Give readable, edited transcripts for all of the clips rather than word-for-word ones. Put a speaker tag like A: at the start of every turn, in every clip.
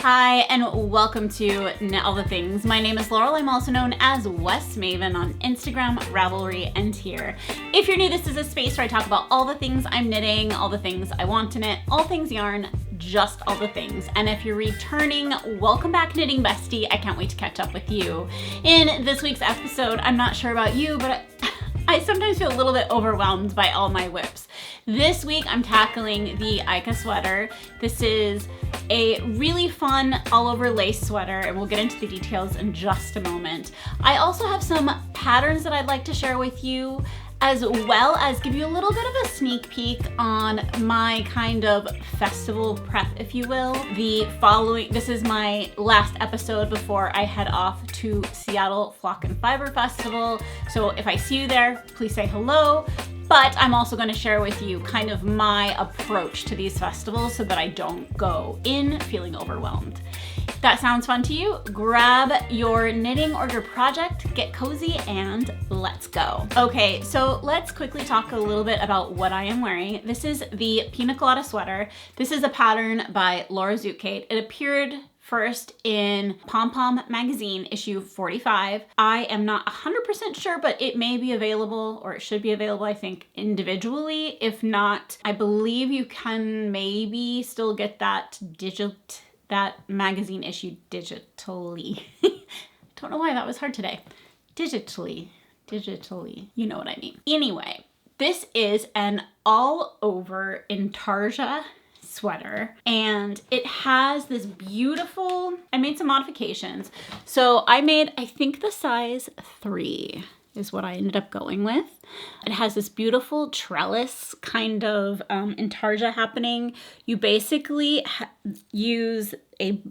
A: Hi, and welcome to Knit All the Things. My name is Laurel. I'm also known as West Maven on Instagram, Ravelry, and here. If you're new, this is a space where I talk about all the things I'm knitting, all the things I want to knit, all things yarn, just all the things. And if you're returning, welcome back, knitting bestie. I can't wait to catch up with you. In this week's episode, I'm not sure about you, but I sometimes feel a little bit overwhelmed by all my whips. This week, I'm tackling the Aika Sweater. This is a really fun all-over lace sweater, and we'll get into the details in just a moment. I also have some patterns that I'd like to share with you, as well as give you a little bit of a sneak peek on my kind of festival prep, if you will. This is my last episode before I head off to Seattle Flock and Fiber Festival. So if I see you there, please say hello. But I'm also going to share with you kind of my approach to these festivals so that I don't go in feeling overwhelmed. If that sounds fun to you, grab your knitting or your project, get cozy, and let's go. Okay, so let's quickly talk a little bit about what I am wearing. This is the Pina Colada Sweater. This is a pattern by Laura Zukaite. It appeared first in Pom Pom magazine, issue 45. I am not 100% sure, but it may be available, or it should be available, I think, individually. If not, I believe you can maybe still get that magazine issue digitally. Don't know why that was hard today. Digitally, you know what I mean. Anyway, this is an all over intarsia sweater, and it has this beautiful, I made some modifications. So I think the size 3 is what I ended up going with. It has this beautiful trellis kind of intarsia happening. You basically use a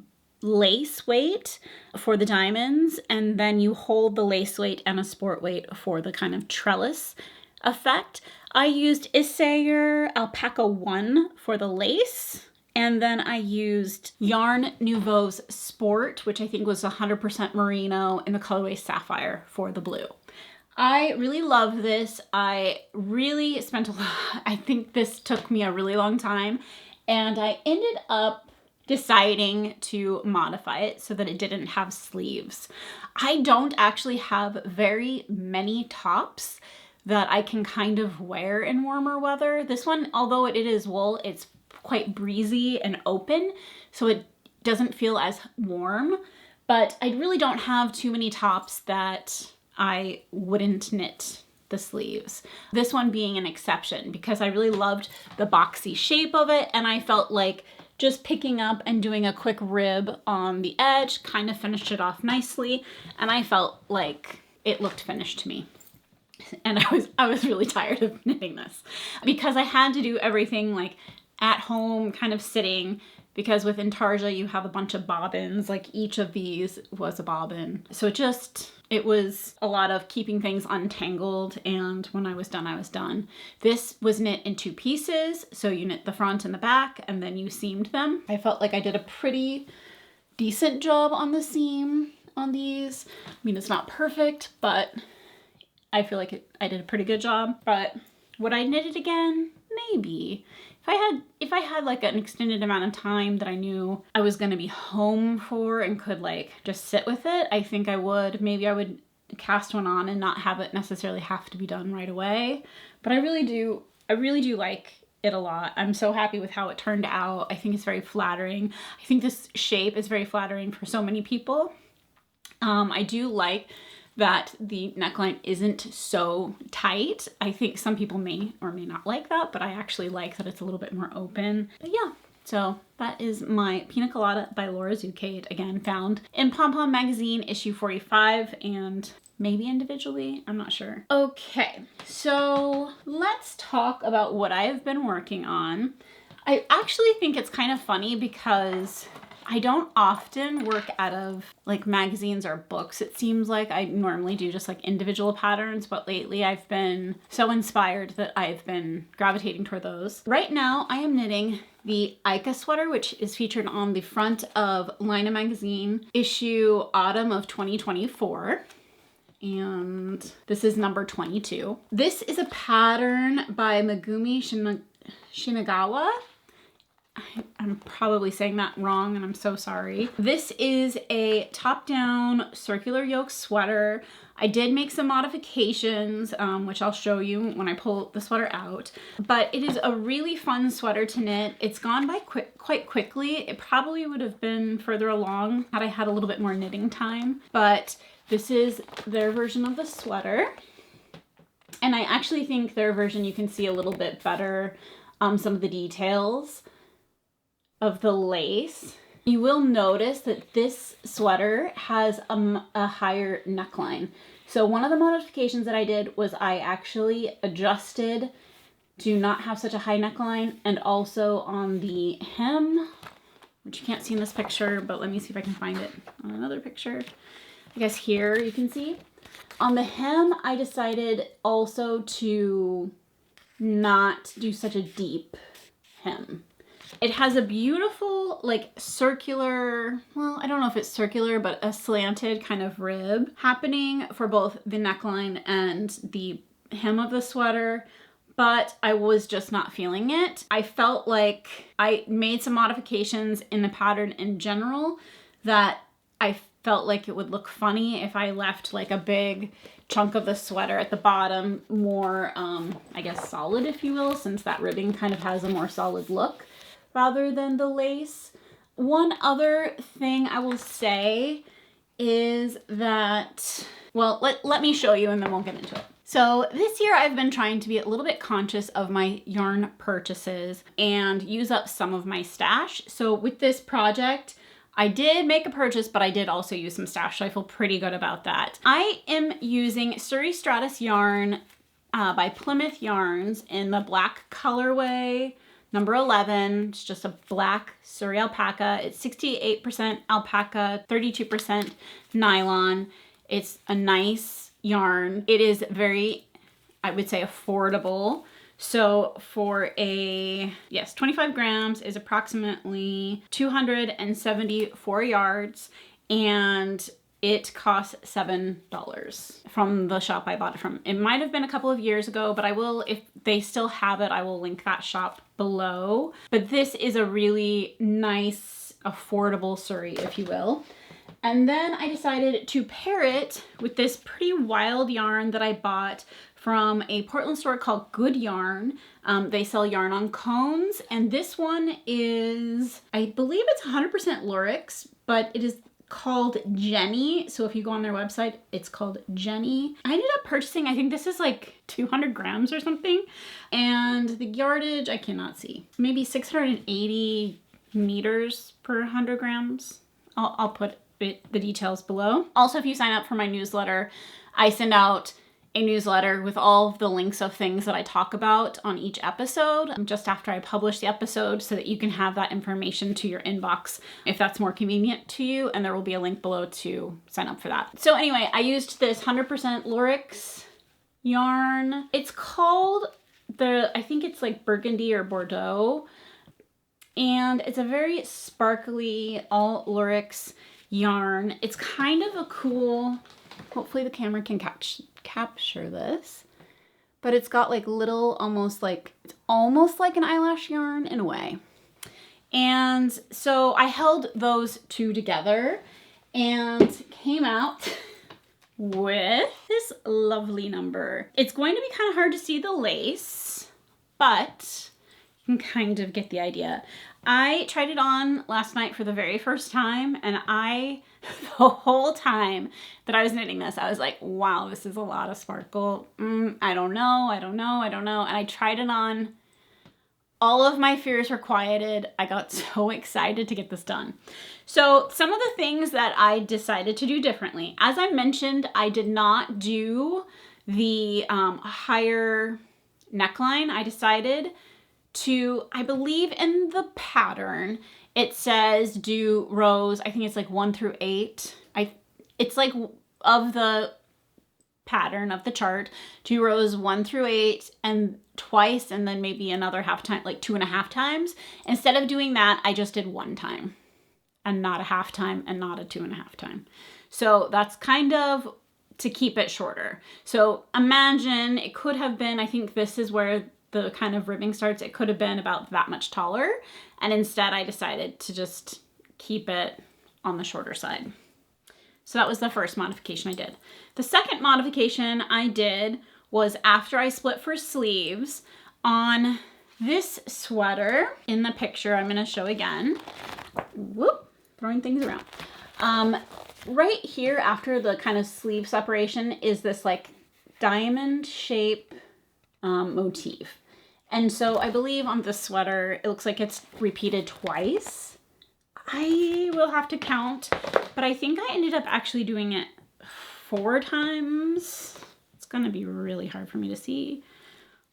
A: lace weight for the diamonds, and then you hold the lace weight and a sport weight for the kind of trellis effect. I used Isayer Alpaca 1 for the lace, and then I used Yarn Nouveau's Sport, which I think was 100% merino in the colorway Sapphire for the blue. I really love this. I really spent I think this took me a really long time, and I ended up deciding to modify it so that it didn't have sleeves. I don't actually have very many tops that I can kind of wear in warmer weather. This one, although it is wool, it's quite breezy and open, so it doesn't feel as warm, but I really don't have too many tops that I wouldn't knit the sleeves. This one being an exception because I really loved the boxy shape of it, and I felt like just picking up and doing a quick rib on the edge kind of finished it off nicely, and I felt like it looked finished to me. And I was really tired of knitting this because I had to do everything like at home, kind of sitting, because with intarsia you have a bunch of bobbins, like each of these was a bobbin. So it was a lot of keeping things untangled, and when I was done, I was done. This was knit in 2 pieces, so you knit the front and the back, and then you seamed them. I felt like I did a pretty decent job on the seam on these. I mean, it's not perfect, but I feel like I did a pretty good job. But would I knit it again? Maybe. If I had like an extended amount of time that I knew I was going to be home for and could like just sit with it, I think I would. Maybe I would cast one on and not have it necessarily have to be done right away. But I really do like it a lot. I'm so happy with how it turned out. I think it's very flattering. I think this shape is very flattering for so many people. I do like that the neckline isn't so tight. I think some people may or may not like that, but I actually like that it's a little bit more open. But yeah, so that is my Pina Colada by Laura Zukaite, again found in Pom Pom magazine issue 45 and maybe individually, I'm not sure. Okay, so let's talk about what I have been working on. I actually think it's kind of funny because I don't often work out of like magazines or books. It seems like I normally do just like individual patterns, but lately I've been so inspired that I've been gravitating toward those. Right now I am knitting the Aika Sweater, which is featured on the front of Lina magazine issue autumn of 2024. And this is number 22. This is a pattern by Megumi Shinagawa. I'm probably saying that wrong and I'm so sorry. This is a top-down circular yoke sweater. I did make some modifications, which I'll show you when I pull the sweater out, but it is a really fun sweater to knit. It's gone by quite quickly. It probably would have been further along had I had a little bit more knitting time, but this is their version of the sweater. And I actually think their version you can see a little bit better some of the details of the lace. You will notice that this sweater has a higher neckline. So one of the modifications that I did was I actually adjusted to not have such a high neckline, and also on the hem, which you can't see in this picture, but let me see if I can find it on another picture. I guess here you can see. On the hem, I decided also to not do such a deep hem. It has a beautiful, like, circular, well, I don't know if it's circular, but a slanted kind of rib happening for both the neckline and the hem of the sweater, but I was just not feeling it. I felt like I made some modifications in the pattern in general that I felt like it would look funny if I left like a big chunk of the sweater at the bottom more, I guess, solid, if you will, since that ribbing kind of has a more solid look rather than the lace. One other thing I will say is that, well, let me show you and then we'll get into it. So this year I've been trying to be a little bit conscious of my yarn purchases and use up some of my stash. So with this project, I did make a purchase, but I did also use some stash, so I feel pretty good about that. I am using Surrey Stratus yarn by Plymouth Yarns in the black colorway, number 11. It's just a black Surrey alpaca. It's 68% alpaca, 32% nylon. It's a nice yarn. It is very, I would say, affordable. So for yes, 25 grams is approximately 274 yards, and it costs $7 from the shop I bought it from. It might have been a couple of years ago, but I will, if they still have it, I will link that shop below. But this is a really nice, affordable Surrey, if you will. And then I decided to pair it with this pretty wild yarn that I bought from a Portland store called Good Yarn. They sell yarn on cones, and this one is, I believe it's 100% Lurex, but it is called Jenny. So if you go on their website, it's called Jenny. I ended up purchasing, I think this is like 200 grams or something, and the yardage, I cannot see, maybe 680 meters per 100 grams. I'll put the details below. Also, if you sign up for my newsletter, I send out a newsletter with all of the links of things that I talk about on each episode just after I publish the episode, so that you can have that information to your inbox if that's more convenient to you, and there will be a link below to sign up for that. So anyway, I used this 100% Lurex yarn. It's called I think it's like Burgundy or Bordeaux, and it's a very sparkly all Lurex yarn. It's kind of a cool, hopefully the camera can capture this, but it's got like little, it's almost like an eyelash yarn in a way. And so I held those two together and came out with this lovely number. It's going to be kind of hard to see the lace, but you can kind of get the idea. I tried it on last night for the very first time, and the whole time that I was knitting this, I was like, wow, this is a lot of sparkle. I don't know. And I tried it on. All of my fears were quieted. I got so excited to get this done. So some of the things that I decided to do differently. As I mentioned, I did not do the higher neckline. I decided to, I believe in the pattern, it says do rows, I think it's like 1 through 8. It's like of the pattern of the chart, do rows 1 through 8 and twice, and then maybe another half time, like 2.5 times. Instead of doing that, I just did 1 time and not a half time and not a 2.5 time. So that's kind of to keep it shorter. So imagine it could have been, I think this is where the kind of ribbing starts, it could have been about that much taller. And instead I decided to just keep it on the shorter side. So that was the first modification I did. The second modification I did was after I split for sleeves on this sweater in the picture I'm gonna show again. Whoop, throwing things around. Right here after the kind of sleeve separation is this like diamond shape motif. And so I believe on this sweater, it looks like it's repeated twice. I will have to count, but I think I ended up actually doing it 4 times. It's gonna be really hard for me to see.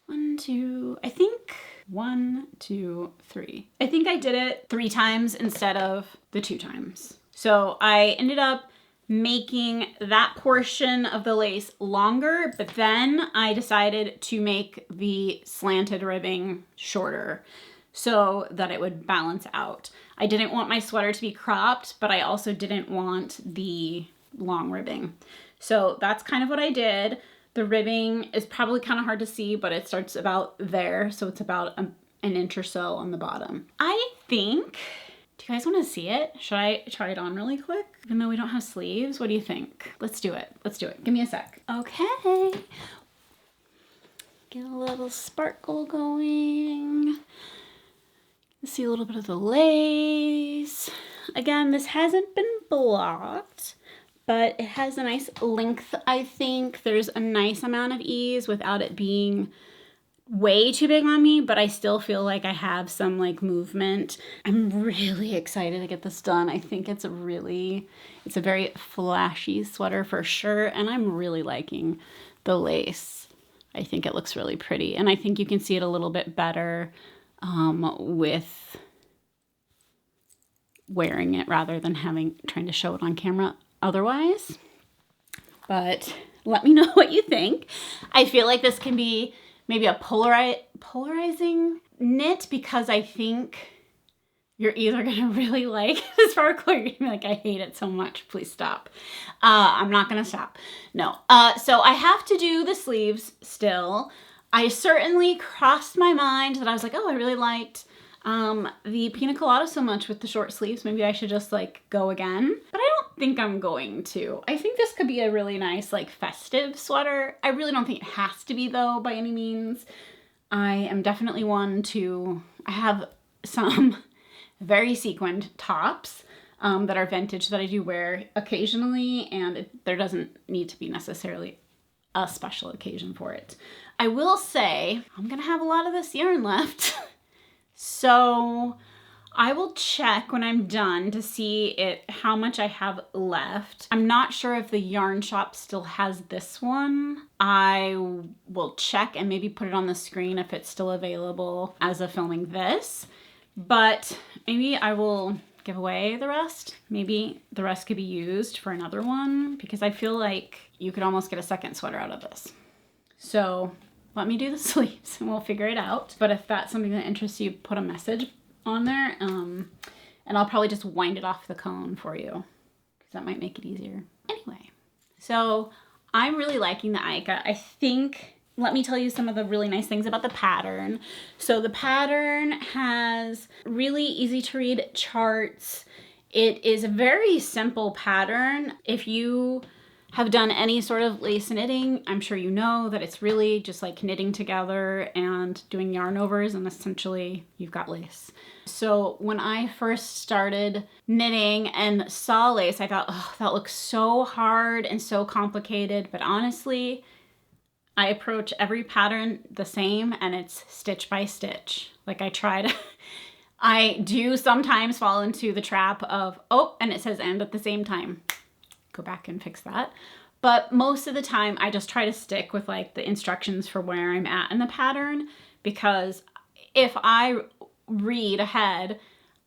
A: 1, 2, I think 1, 2, 3. I think I did it 3 times instead of the 2 times. So I ended up making that portion of the lace longer, but then I decided to make the slanted ribbing shorter so that it would balance out. I didn't want my sweater to be cropped, but I also didn't want the long ribbing. So that's kind of what I did. The ribbing is probably kind of hard to see, but it starts about there. So it's about an inch or so on the bottom. I think, do you guys want to see it? Should I try it on really quick? Even though we don't have sleeves, what do you think? Let's do it. Let's do it. Give me a sec. Okay. Get a little sparkle going. See a little bit of the lace. Again, this hasn't been blocked, but it has a nice length, I think. There's a nice amount of ease without it being way too big on me, but I still feel like I have some like movement. I'm really excited to get this done. I think it's a very flashy sweater for sure, and I'm really liking the lace. I think it looks really pretty, and I think you can see it a little bit better with wearing it rather than trying to show it on camera otherwise. But let me know what you think. I feel like this can be maybe a polarizing knit, because I think you're either gonna really like the sparkle or you're gonna be like, I hate it so much, please stop. I'm not gonna stop. No. So I have to do the sleeves still. I certainly crossed my mind that I was like, oh, I really liked the Pina Colada so much with the short sleeves. Maybe I should just like go again. But I don't think I'm going to. I think this could be a really nice like festive sweater. I really don't think it has to be though by any means. I am definitely I have some very sequined tops that are vintage that I do wear occasionally, and there doesn't need to be necessarily a special occasion for it. I will say I'm gonna have a lot of this yarn left. So I will check when I'm done to see how much I have left. I'm not sure if the yarn shop still has this one. I will check and maybe put it on the screen if it's still available as of filming this. But maybe I will give away the rest. Maybe the rest could be used for another one, because I feel like you could almost get a second sweater out of this. So let me do the sleeves and we'll figure it out. But if that's something that interests you, put a message on there, and I'll probably just wind it off the cone for you, because that might make it easier. Anyway, so I'm really liking the Aika. I think, let me tell you some of the really nice things about the pattern. So the pattern has really easy to read charts. It is a very simple pattern. If you have done any sort of lace knitting, I'm sure you know that it's really just like knitting together and doing yarn overs, and essentially you've got lace. So when I first started knitting and saw lace, I thought, oh, that looks so hard and so complicated. But honestly, I approach every pattern the same, and it's stitch by stitch. Like I do sometimes fall into the trap of, oh, and it says end at the same time. Go back and fix that. But most of the time I just try to stick with like the instructions for where I'm at in the pattern, because if I read ahead,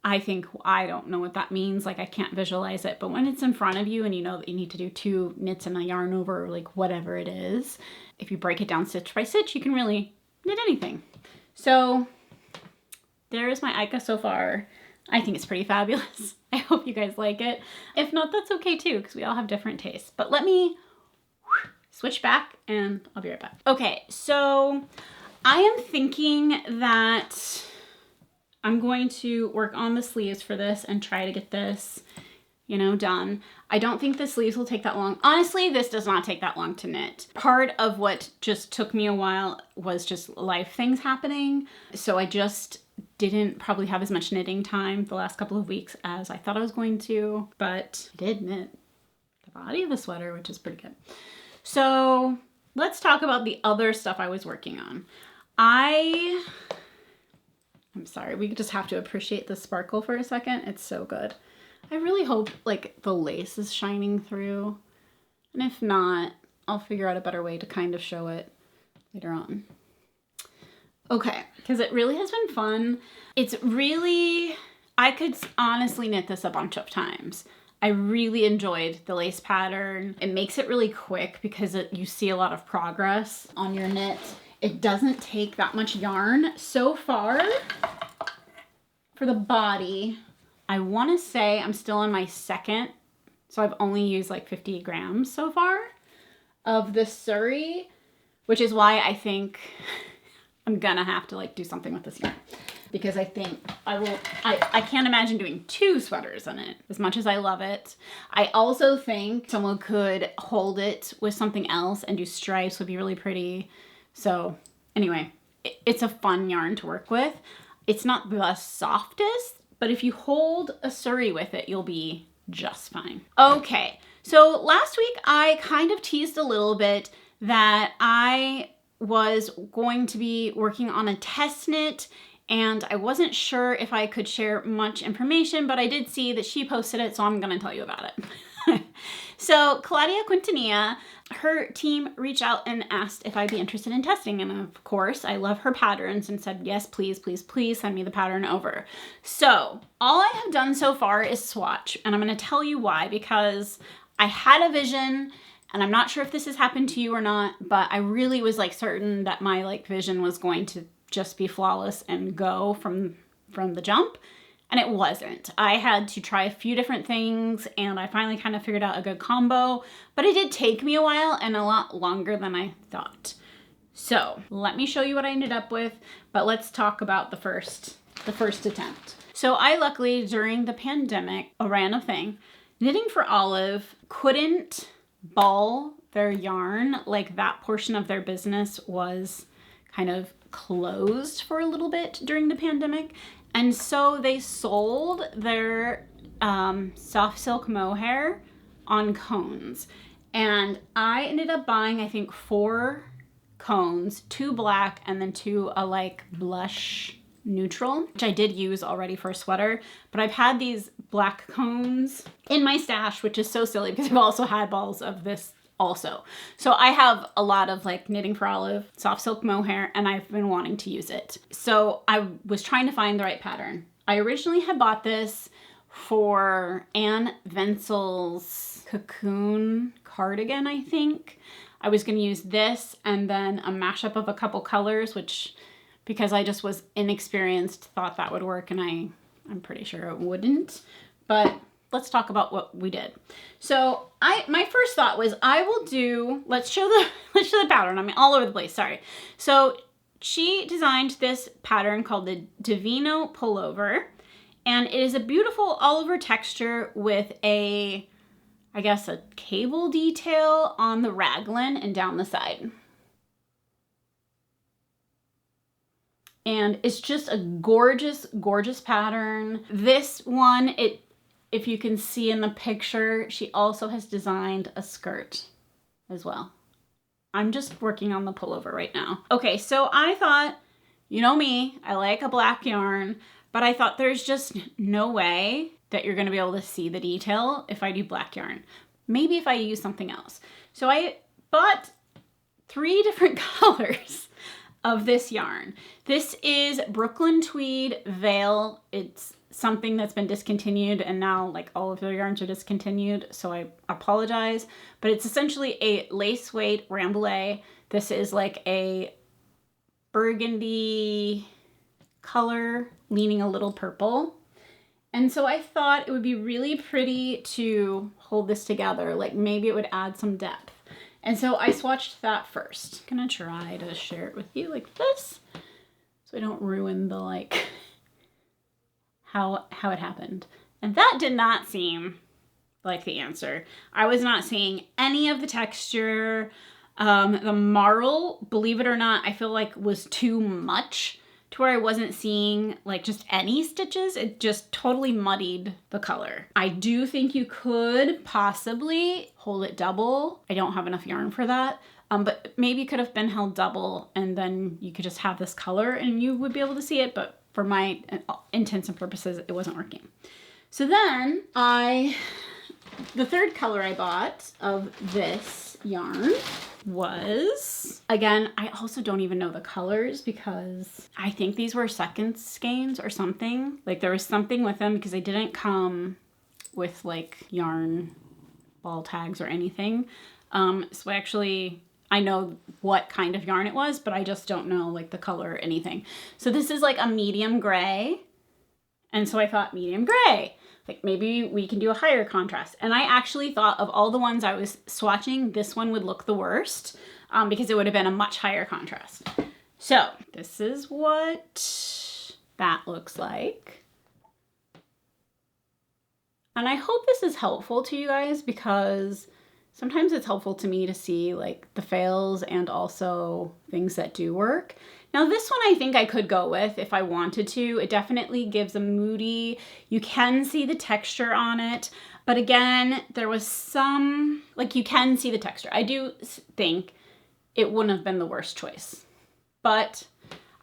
A: I think I don't know what that means. Like I can't visualize it. But when it's in front of you and you know that you need to do 2 knits and a yarn over, or like whatever it is, if you break it down stitch by stitch, you can really knit anything. So there is my Aika so far. I think it's pretty fabulous. I hope you guys like it. If not, that's okay too, because we all have different tastes. But let me switch back and I'll be right back. Okay, so I am thinking that I'm going to work on the sleeves for this and try to get this, you know, done. I don't think the sleeves will take that long. Honestly, this does not take that long to knit. Part of what just took me a while was just life things happening. So I just didn't probably have as much knitting time the last couple of weeks as I thought I was going to, but I did knit the body of the sweater, which is pretty good. So let's talk about the other stuff I was working on. I'm sorry, we just have to appreciate the sparkle for a second. It's so good. I really hope like the lace is shining through. And if not, I'll figure out a better way to kind of show it later on. Okay, because it really has been fun. It's really, I could honestly knit this a bunch of times. I really enjoyed the lace pattern. It makes it really quick because you see a lot of progress on your knit. It doesn't take that much yarn. So far, for the body, I want to say I'm still on my second, so I've only used like 50 grams so far of the Surrey, which is why I think I'm gonna have to like do something with this yarn, because I think I can't imagine doing 2 sweaters in it as much as I love it. I also think someone could hold it with something else and do stripes would be really pretty. So anyway, it's a fun yarn to work with. It's not the softest, but if you hold a Surrey with it, you'll be just fine. Okay, so last week I kind of teased a little bit that I was going to be working on a test knit, and I wasn't sure if I could share much information, but I did see that she posted it, so I'm gonna tell you about it. So Claudia Quintanilla, her team reached out and asked if I'd be interested in testing. And of course, I love her patterns and said, yes, please, please, please send me the pattern over. So all I have done so far is swatch. And I'm going to tell you why, because I had a vision, and I'm not sure if this has happened to you or not, but I really was like certain that my like vision was going to just be flawless and go from the jump. And it wasn't. I had to try a few different things, and I finally kind of figured out a good combo, but it did take me a while and a lot longer than I thought. So let me show you what I ended up with, but let's talk about the first attempt. So I luckily, during the pandemic, a random thing, Knitting for Olive couldn't ball their yarn. Like that portion of their business was kind of closed for a little bit during the pandemic. And so they sold their soft silk mohair on cones. And I ended up buying, I think, 4 cones, 2 black and then 2 a like blush neutral, which I did use already for a sweater. But I've had these black cones in my stash, which is so silly because I've also had balls of this also. So I have a lot of like Knitting for Olive soft silk mohair, and I've been wanting to use it. So I was trying to find the right pattern. I originally had bought this for Anne Vensel's cocoon cardigan, I think. I was going to use this and then a mashup of a couple colors, which, because I just was inexperienced, thought that would work, and I'm pretty sure it wouldn't. But let's talk about what we did. So my first thought was let's show the pattern. I mean, all over the place, sorry. So she designed this pattern called the Divino Pullover, and it is a beautiful all-over texture with I guess a cable detail on the raglan and down the side. And it's just a gorgeous, gorgeous pattern. This one, if you can see in the picture, she also has designed a skirt as well. I'm just working on the pullover right now. Okay, so I thought, you know me, I like a black yarn, but I thought there's just no way that you're gonna be able to see the detail if I do black yarn. Maybe if I use something else. So I bought 3 different colors of this yarn. This is Brooklyn Tweed Veil. It's something that's been discontinued, and now like all of their yarns are discontinued, so I apologize. But it's essentially a lace weight rambouillet. This is like a burgundy color leaning a little purple. And so I thought it would be really pretty to hold this together. Like maybe it would add some depth. And so I swatched that first. I'm gonna try to share it with you like this, so I don't ruin the like how it happened. And that did not seem like the answer. I was not seeing any of the texture. The marl, believe it or not, I feel like was too much to where I wasn't seeing like just any stitches. It just totally muddied the color. I do think you could possibly hold it double. I don't have enough yarn for that. But maybe it could have been held double and then you could just have this color and you would be able to see it. But for my intents and purposes, it wasn't working. So then the third color I bought of this yarn was, again, I also don't even know the colors because I think these were second skeins or something. Like there was something with them because they didn't come with like yarn ball tags or anything. So I know what kind of yarn it was, but I just don't know like the color or anything. So this is like a medium gray. And so I thought medium gray. Like maybe we can do a higher contrast. And I actually thought of all the ones I was swatching, this one would look the worst because it would have been a much higher contrast. So this is what that looks like. And I hope this is helpful to you guys because sometimes it's helpful to me to see like the fails and also things that do work. Now this one I think I could go with if I wanted to. It definitely gives a moody, you can see the texture on it. But again, there was some, like you can see the texture. I do think it wouldn't have been the worst choice, but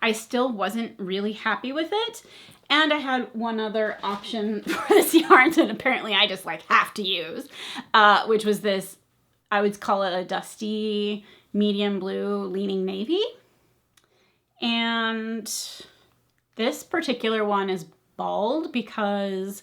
A: I still wasn't really happy with it. And I had one other option for this yarn that apparently I just like have to use, which was this, I would call it a dusty medium blue leaning navy. And this particular one is bald because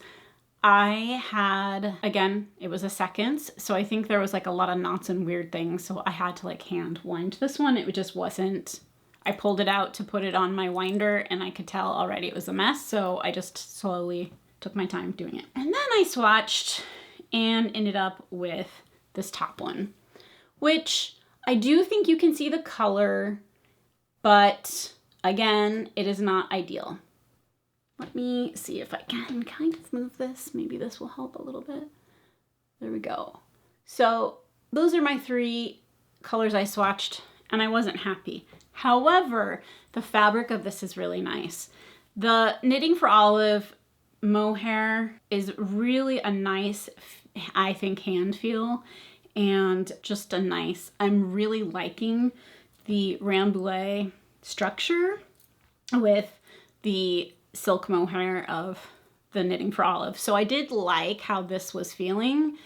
A: I had, again, it was a seconds. So I think there was like a lot of knots and weird things. So I had to like hand wind this one. It just wasn't, I pulled it out to put it on my winder and I could tell already it was a mess. So I just slowly took my time doing it. And then I swatched and ended up with this top one, which I do think you can see the color, but again, it is not ideal. Let me see if I can kind of move this. Maybe this will help a little bit. There we go. So those are my three colors I swatched and I wasn't happy. However, the fabric of this is really nice. The Knitting for Olive mohair is really a nice, I think, hand feel and just a nice, I'm really liking the Rambouillet structure with the silk mohair of the Knitting for Olive. So I did like how this was feeling,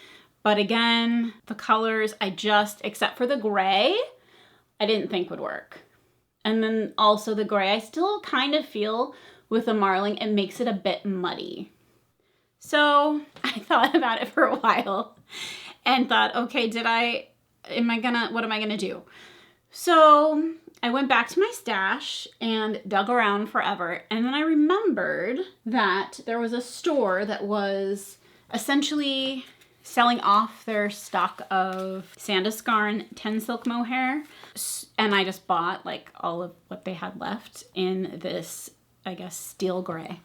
A: but again, the colors I just, except for the gray, I didn't think would work. And then also the gray, I still kind of feel with the marling, it makes it a bit muddy. So I thought about it for a while and thought, okay, what am I gonna do? So I went back to my stash and dug around forever. And then I remembered that there was a store that was essentially selling off their stock of Sandiscarn 10 silk mohair. And I just bought like all of what they had left in this, I guess, steel gray.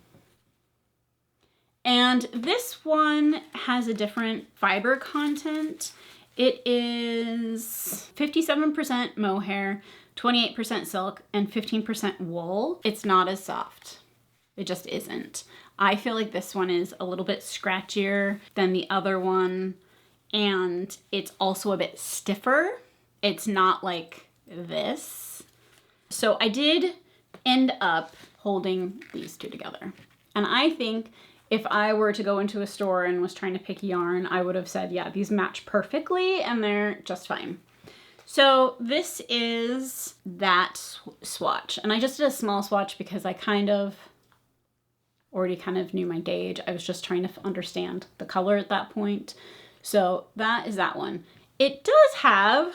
A: And this one has a different fiber content. It is 57% mohair, 28% silk, and 15% wool. It's not as soft. It just isn't. I feel like this one is a little bit scratchier than the other one, and it's also a bit stiffer. It's not like this. So I did end up holding these two together. And I think if I were to go into a store and was trying to pick yarn, I would have said, yeah, these match perfectly and they're just fine. So this is that swatch. And I just did a small swatch because I already knew my gauge. I was just trying to understand the color at that point. So that is that one. It does have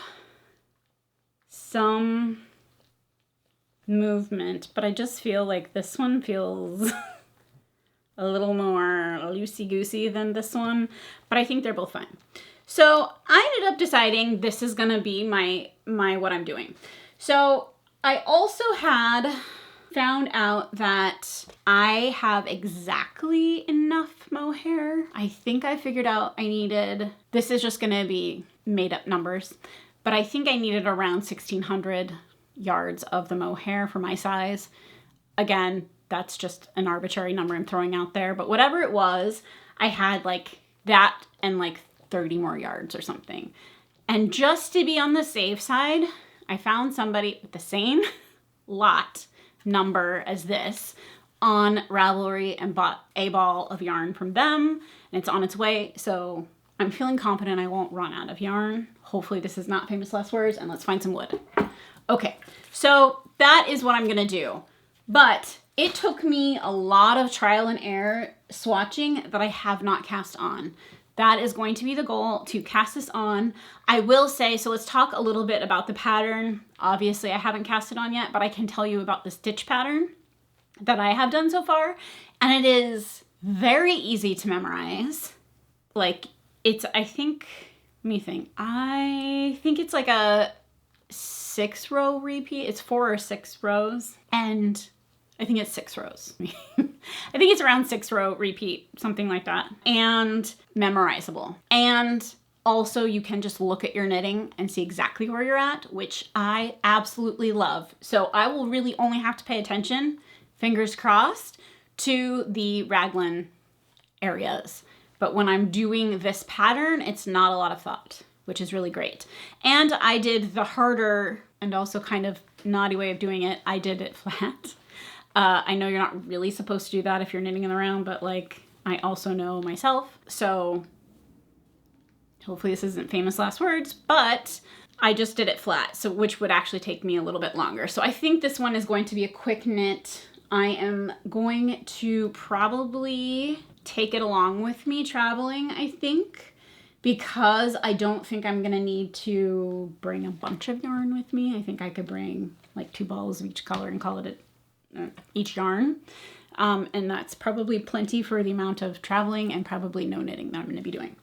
A: some movement, but I just feel like this one feels a little more loosey-goosey than this one, but I think they're both fine. So I ended up deciding this is gonna be my what I'm doing. So I also had found out that I have exactly enough mohair. I think I figured out I needed, this is just gonna be made up numbers, but I think I needed around 1,600 yards of the mohair for my size. Again, that's just an arbitrary number I'm throwing out there, but whatever it was, I had like that and like 30 more yards or something. And just to be on the safe side, I found somebody with the same lot number as this on Ravelry and bought a ball of yarn from them, and it's on its way. So I'm feeling confident I won't run out of yarn. Hopefully this is not famous last words, and let's find some wood. Okay, so that is what I'm gonna do. But it took me a lot of trial and error swatching that I have not cast on. That is going to be the goal, to cast this on. I will say, so let's talk a little bit about the pattern. Obviously I haven't cast it on yet, but I can tell you about the stitch pattern that I have done so far. And it is very easy to memorize. Like it's, I think it's like a 6-row repeat. It's 4 or 6 rows. And I think it's 6 rows. I think it's around 6-row repeat, something like that. And memorizable. And also you can just look at your knitting and see exactly where you're at, which I absolutely love. So I will really only have to pay attention, fingers crossed, to the raglan areas. But when I'm doing this pattern, it's not a lot of thought, which is really great. And I did the harder and also kind of naughty way of doing it. I did it flat. I know you're not really supposed to do that if you're knitting in the round, but like I also know myself. So hopefully this isn't famous last words, but I just did it flat, so which would actually take me a little bit longer. So I think this one is going to be a quick knit. I am going to probably take it along with me traveling, I think, because I don't think I'm gonna need to bring a bunch of yarn with me. I think I could bring like 2 balls of each color and call it each yarn. And that's probably plenty for the amount of traveling and probably no knitting that I'm gonna be doing.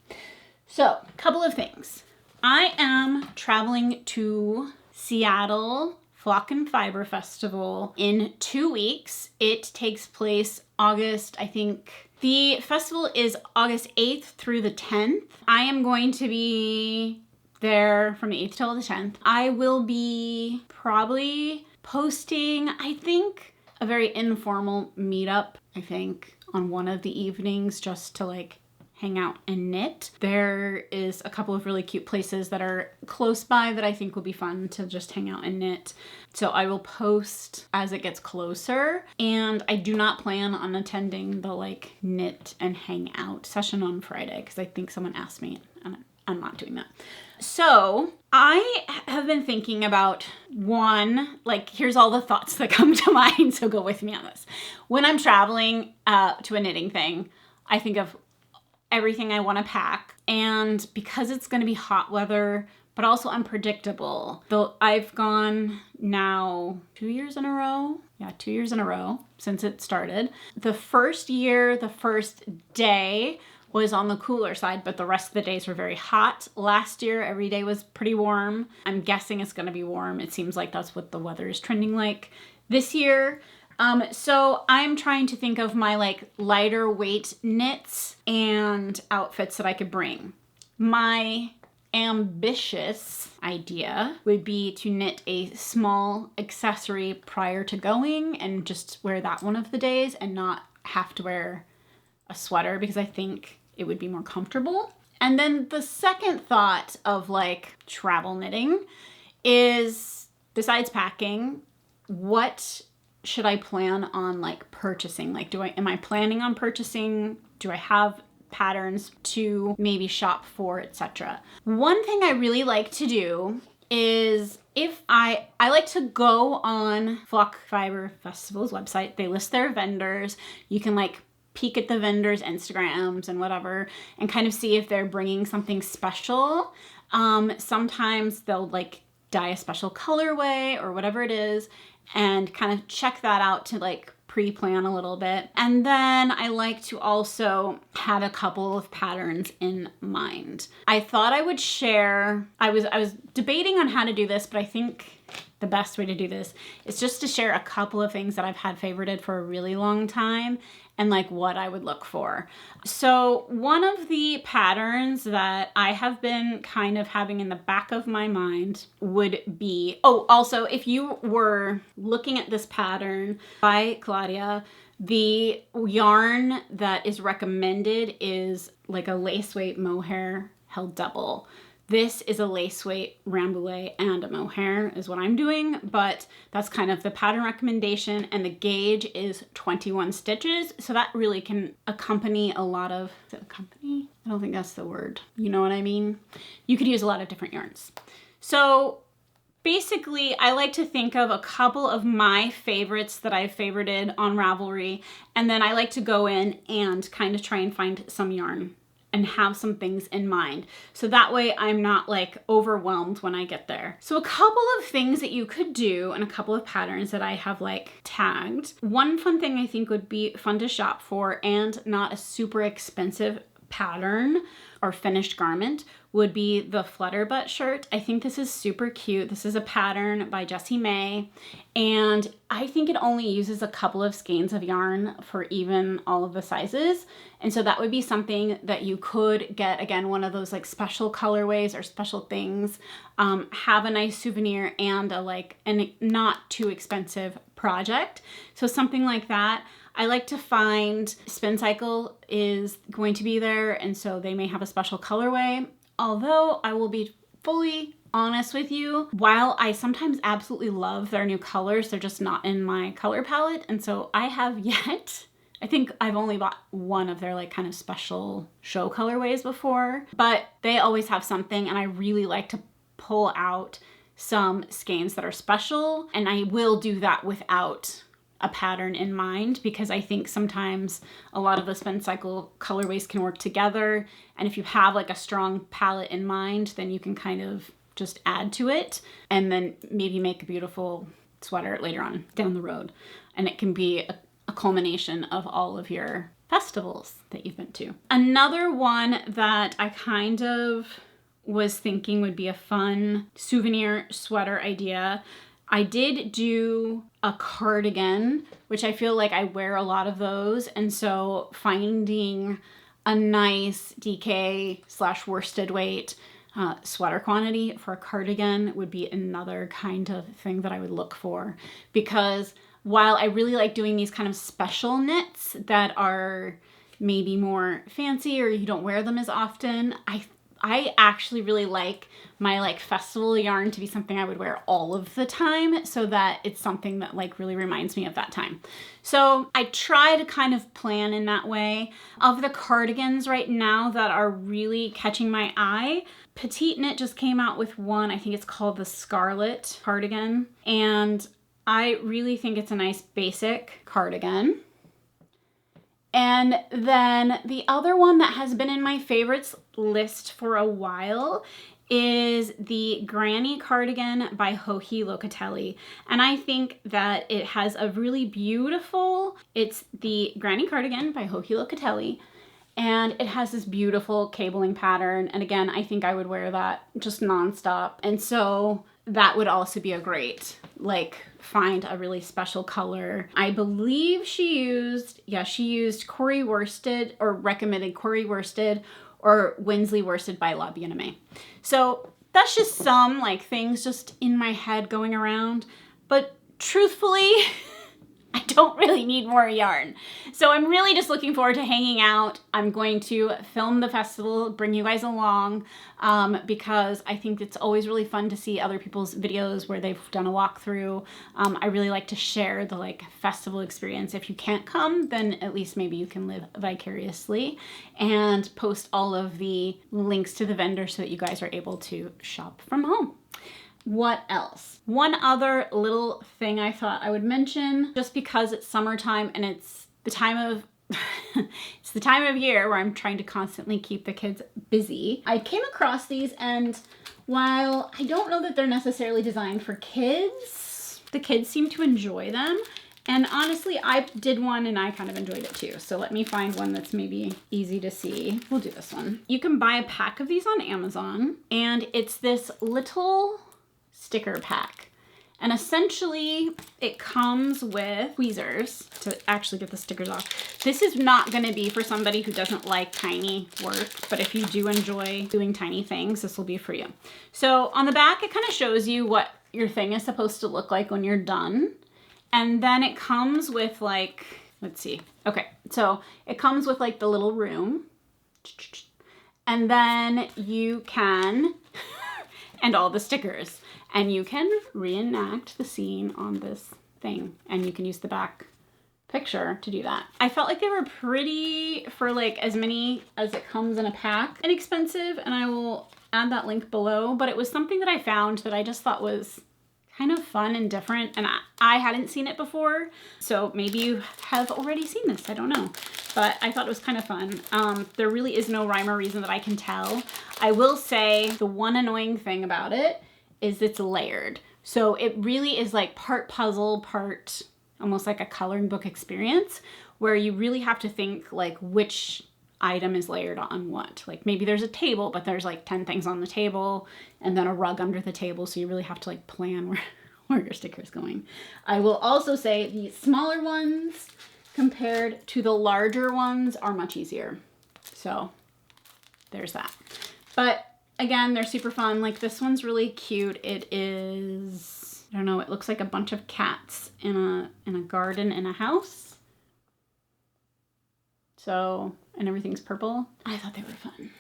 A: So, a couple of things. I am traveling to Seattle Flock and Fiber Festival in 2 weeks. It takes place August, I think. The festival is August 8th through the 10th. I am going to be there from the 8th till the 10th. I will be probably posting, I think, a very informal meetup, I think, on one of the evenings just to like hang out and knit. There is a couple of really cute places that are close by that I think will be fun to just hang out and knit. So I will post as it gets closer, and I do not plan on attending the like knit and hang out session on Friday because I think someone asked me and I'm not doing that. So I have been thinking about one, like here's all the thoughts that come to mind, so go with me on this. When I'm traveling to a knitting thing, I think of everything I want to pack, and because it's going to be hot weather but also unpredictable, though I've gone now 2 years in a row. Yeah, 2 years in a row since it started. The first year, the first day was on the cooler side, but the rest of the days were very hot. Last year, every day was pretty warm. I'm guessing it's going to be warm. It seems like that's what the weather is trending like this year. So I'm trying to think of my like lighter weight knits and outfits that I could bring. My ambitious idea would be to knit a small accessory prior to going and just wear that one of the days and not have to wear a sweater because I think it would be more comfortable. And then the second thought of like travel knitting is, besides packing, what should I plan on like purchasing? Like, am I planning on purchasing? Do I have patterns to maybe shop for, etc.? One thing I really like to do is if I like to go on Flock Fiber Festival's website. They list their vendors. You can like peek at the vendors' Instagrams and whatever and kind of see if they're bringing something special. Sometimes they'll like dye a special colorway or whatever it is and kind of check that out to like pre-plan a little bit. And then I like to also have a couple of patterns in mind. I thought I would share, I was debating on how to do this, but I think the best way to do this is just to share a couple of things that I've had favorited for a really long time and like what I would look for. So one of the patterns that I have been kind of having in the back of my mind would be, oh, also if you were looking at this pattern by Claudia, the yarn that is recommended is like a lace weight mohair held double. This is a lace weight rambouillet and a mohair is what I'm doing, but that's kind of the pattern recommendation, and the gauge is 21 stitches. So that really can accompany a lot of, is it accompany? I don't think that's the word. You know what I mean? You could use a lot of different yarns. So basically, I like to think of a couple of my favorites that I've favorited on Ravelry, and then I like to go in and kind of try and find some yarn and have some things in mind. So that way I'm not like overwhelmed when I get there. So a couple of things that you could do and a couple of patterns that I have like tagged. One fun thing I think would be fun to shop for and not a super expensive pattern or finished garment would be the flutter butt shirt. I think this is super cute. This is a pattern by Jessie May, and I think it only uses a couple of skeins of yarn for even all of the sizes. And so that would be something that you could get, again, one of those like special colorways or special things, have a nice souvenir and a not too expensive project. So something like that. I like to find Spin Cycle is going to be there, and so they may have a special colorway. Although I will be fully honest with you, while I sometimes absolutely love their new colors, they're just not in my color palette. And so I have yet, I think I've only bought one of their like kind of special show colorways before, but they always have something, and I really like to pull out some skeins that are special, and I will do that without a pattern in mind, because I think sometimes a lot of the Spin Cycle colorways can work together, and if you have like a strong palette in mind, then you can kind of just add to it and then maybe make a beautiful sweater later on down the road, and it can be a culmination of all of your festivals that you've been to. Another one that I kind of was thinking would be a fun souvenir sweater idea, I did do a cardigan, which I feel like I wear a lot of those. And so finding a nice DK/worsted weight sweater quantity for a cardigan would be another kind of thing that I would look for. Because while I really like doing these kind of special knits that are maybe more fancy or you don't wear them as often, I actually really like my like festival yarn to be something I would wear all of the time, so that it's something that like really reminds me of that time. So I try to kind of plan in that way. Of the cardigans right now that are really catching my eye, Petite Knit just came out with one. I think it's called the Scarlet cardigan, and I really think it's a nice basic cardigan. And then the other one that has been in my favorites list for a while is the Granny cardigan by Joji Locatelli. And I think that it has a really beautiful, it's the Granny cardigan by Joji Locatelli, and it has this beautiful cabling pattern. And again, I think I would wear that just nonstop. And so that would also be a great, like, find a really special color. I believe she used Corey Worsted, or recommended Corey Worsted or Winsley Worsted by La Bien-Aimée. So that's just some like things just in my head going around. But truthfully, I don't really need more yarn. So I'm really just looking forward to hanging out. I'm going to film the festival, bring you guys along, because I think it's always really fun to see other people's videos where they've done a walkthrough. I really like to share the like festival experience. If you can't come, then at least maybe you can live vicariously, and post all of the links to the vendors so that you guys are able to shop from home. What else? One other little thing I thought I would mention, just because it's summertime and it's the time of it's the time of year where I'm trying to constantly keep the kids busy. I came across these, and while I don't know that they're necessarily designed for kids, the kids seem to enjoy them. And honestly, I did one and I kind of enjoyed it too. So let me find one that's maybe easy to see. We'll do this one. You can buy a pack of these on Amazon, and it's this little sticker pack. And essentially it comes with tweezers to actually get the stickers off. This is not gonna be for somebody who doesn't like tiny work, but if you do enjoy doing tiny things, this will be for you. So on the back, it kind of shows you what your thing is supposed to look like when you're done. And then it comes with like, let's see. Okay, so it comes with like the little room. And then you can, and all the stickers. And you can reenact the scene on this thing. And you can use the back picture to do that. I felt like they were pretty, for like as many as it comes in a pack, inexpensive. And I will add that link below. But it was something that I found that I just thought was kind of fun and different, and I hadn't seen it before, so maybe you have already seen this, I don't know, but I thought it was kind of fun. There really is no rhyme or reason that I can tell. I will say the one annoying thing about it is it's layered, so it really is like part puzzle, part almost like a coloring book experience, where you really have to think like which item is layered on what. Like maybe there's a table, but there's like 10 things on the table and then a rug under the table. So you really have to like plan where your sticker is going. I will also say the smaller ones compared to the larger ones are much easier. So there's that. But again, they're super fun. Like this one's really cute. It is, I don't know, it looks like a bunch of cats in a garden in a house. So, and everything's purple. I thought they were fun.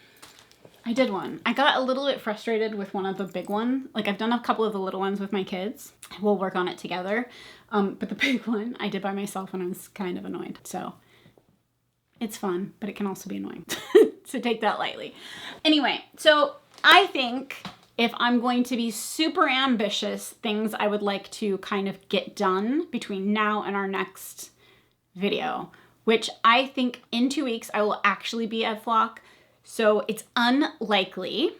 A: I did one. I got a little bit frustrated with one of the big one. Like I've done a couple of the little ones with my kids. We'll work on it together. But the big one I did by myself and I was kind of annoyed. So it's fun, but it can also be annoying. So take that lightly. Anyway, so I think if I'm going to be super ambitious, things I would like to kind of get done between now and our next video, which I think in 2 weeks I will actually be at Flock. So it's unlikely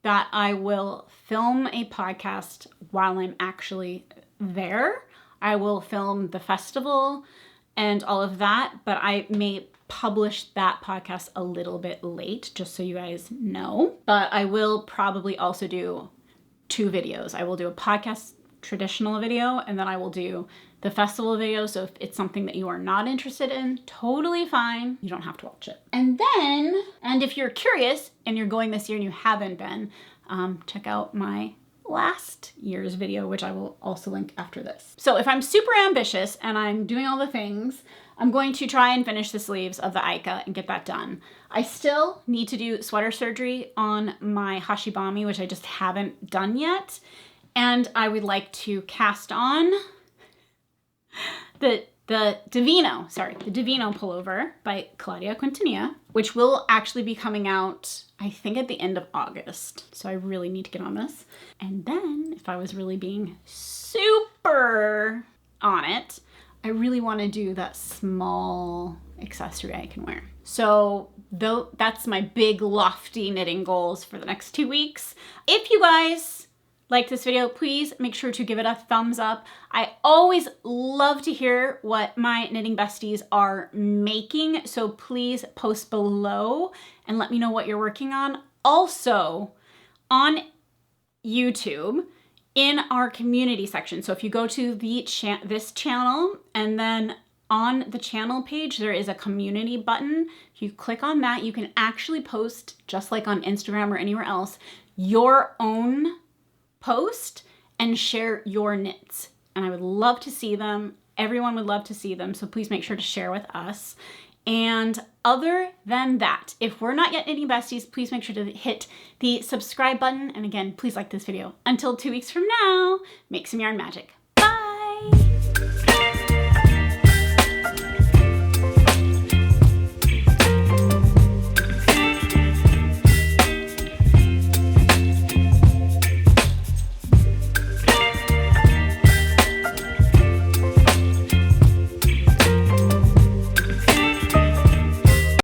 A: that I will film a podcast while I'm actually there. I will film the festival and all of that, but I may publish that podcast a little bit late, just so you guys know. But I will probably also do 2 videos. I will do a podcast traditional video, and then I will do the festival video. So if it's something that you are not interested in, totally fine. You don't have to watch it. And then, and if you're curious and you're going this year and you haven't been, check out my last year's video, which I will also link after this. So if I'm super ambitious and I'm doing all the things, I'm going to try and finish the sleeves of the Aika and get that done. I still need to do sweater surgery on my hashibami, which I just haven't done yet. And I would like to cast on the Divino pullover by Claudia Quintanilla, which will actually be coming out, I think, at the end of August. So I really need to get on this. And then, if I was really being super on it, I really want to do that small accessory I can wear. So though that's my big lofty knitting goals for the next 2 weeks. If you guys like this video, please make sure to give it a thumbs up. I always love to hear what my knitting besties are making, so please post below and let me know what you're working on. Also, on YouTube, in our community section, so if you go to this channel and then on the channel page, there is a community button. If you click on that, you can actually post, just like on Instagram or anywhere else, your own post and share your knits. And I would love to see them. Everyone would love to see them. So please make sure to share with us. And other than that, if we're not yet knitting besties, please make sure to hit the subscribe button. And again, please like this video. Until 2 weeks from now, make some yarn magic.